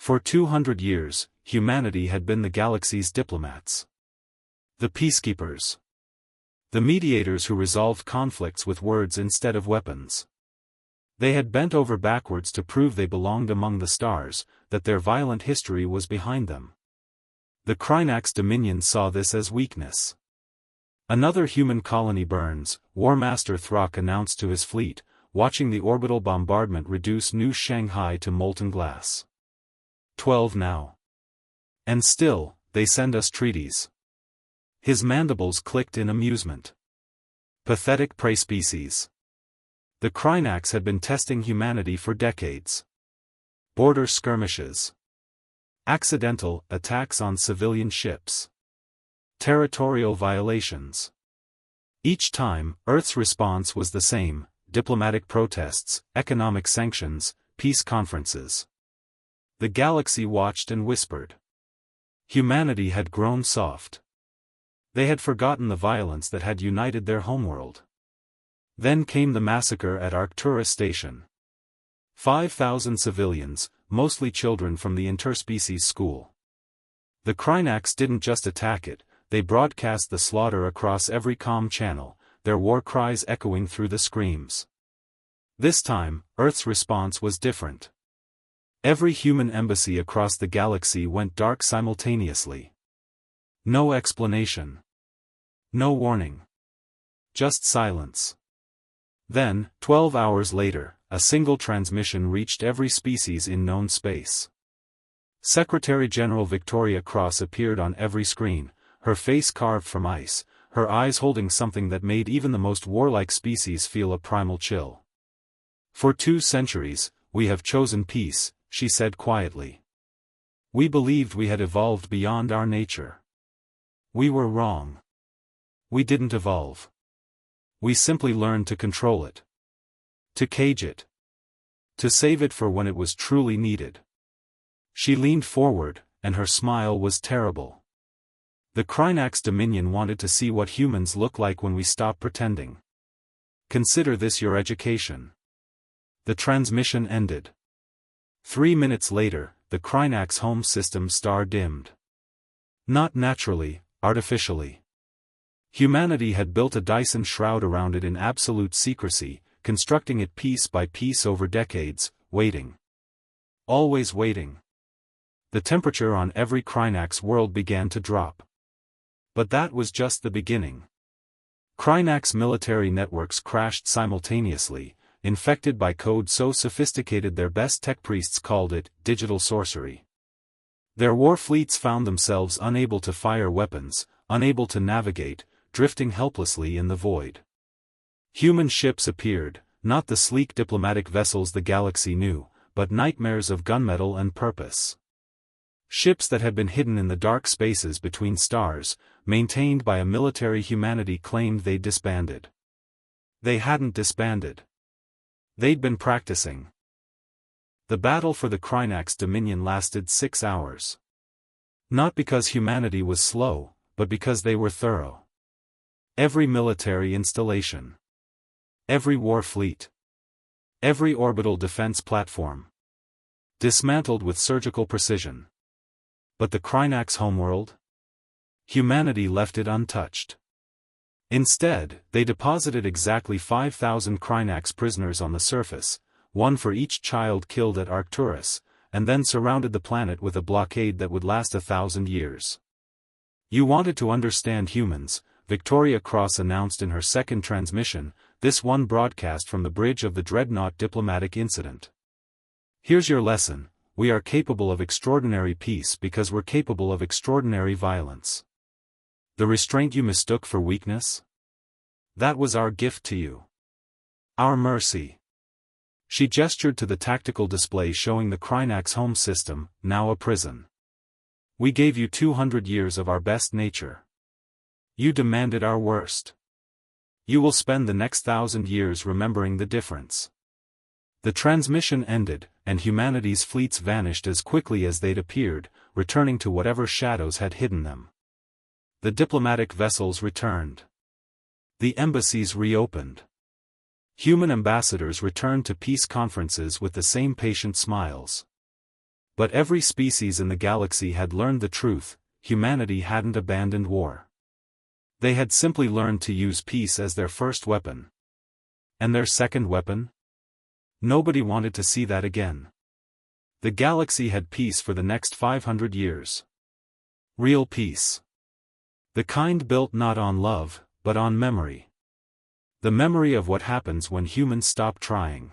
For 200 years, humanity had been the galaxy's diplomats. The peacekeepers. The mediators who resolved conflicts with words instead of weapons. They had bent over backwards to prove they belonged among the stars, that their violent history was behind them. The Krynax Dominion saw this as weakness. Another human colony burns, War Master Throck announced to his fleet, watching the orbital bombardment reduce New Shanghai to molten glass. 12 now. And still, they send us treaties. His mandibles clicked in amusement. Pathetic prey species. The Krynax had been testing humanity for decades. Border skirmishes. Accidental attacks on civilian ships. Territorial violations. Each time, Earth's response was the same: diplomatic protests, economic sanctions, peace conferences. The galaxy watched and whispered. Humanity had grown soft. They had forgotten the violence that had united their homeworld. Then came the massacre at Arcturus Station. 5,000 civilians, mostly children from the interspecies school. The Krynax didn't just attack it, they broadcast the slaughter across every comm channel, their war cries echoing through the screams. This time, Earth's response was different. Every human embassy across the galaxy went dark simultaneously. No explanation. No warning. Just silence. Then, 12 hours later, a single transmission reached every species in known space. Secretary General Victoria Cross appeared on every screen, her face carved from ice, her eyes holding something that made even the most warlike species feel a primal chill. For 2 centuries, we have chosen peace, she said quietly. We believed we had evolved beyond our nature. We were wrong. We didn't evolve. We simply learned to control it. To cage it. To save it for when it was truly needed. She leaned forward, and her smile was terrible. The Krynax Dominion wanted to see what humans look like when we stop pretending. Consider this your education. The transmission ended. 3 minutes later, the Krynax home system star dimmed. Not naturally, artificially. Humanity had built a Dyson shroud around it in absolute secrecy, constructing it piece by piece over decades, waiting. Always waiting. The temperature on every Krynax world began to drop. But that was just the beginning. Krynax military networks crashed simultaneously, infected by code so sophisticated their best tech priests called it digital sorcery. Their war fleets found themselves unable to fire weapons, unable to navigate, drifting helplessly in the void. Human ships appeared, not the sleek diplomatic vessels the galaxy knew, but nightmares of gunmetal and purpose. Ships that had been hidden in the dark spaces between stars, maintained by a military humanity claimed they'd disbanded. They hadn't disbanded. They'd been practicing. The battle for the Krynax Dominion lasted 6 hours. Not because humanity was slow, but because they were thorough. Every military installation. Every war fleet. Every orbital defense platform. Dismantled with surgical precision. But the Krynax homeworld? Humanity left it untouched. Instead, they deposited exactly 5,000 Krynax prisoners on the surface, one for each child killed at Arcturus, and then surrounded the planet with a blockade that would last 1,000 years. You wanted to understand humans, Victoria Cross announced in her second transmission, this one broadcast from the bridge of the Dreadnought diplomatic incident. Here's your lesson: we are capable of extraordinary peace because we're capable of extraordinary violence. The restraint you mistook for weakness? That was our gift to you. Our mercy. She gestured to the tactical display showing the Krynax home system, now a prison. We gave you 200 years of our best nature. You demanded our worst. You will spend the next 1,000 years remembering the difference. The transmission ended, and humanity's fleets vanished as quickly as they'd appeared, returning to whatever shadows had hidden them. The diplomatic vessels returned. The embassies reopened. Human ambassadors returned to peace conferences with the same patient smiles. But every species in the galaxy had learned the truth: humanity hadn't abandoned war. They had simply learned to use peace as their first weapon. And their second weapon? Nobody wanted to see that again. The galaxy had peace for the next 500 years. Real peace. The kind built not on love, but on memory. The memory of what happens when humans stop trying.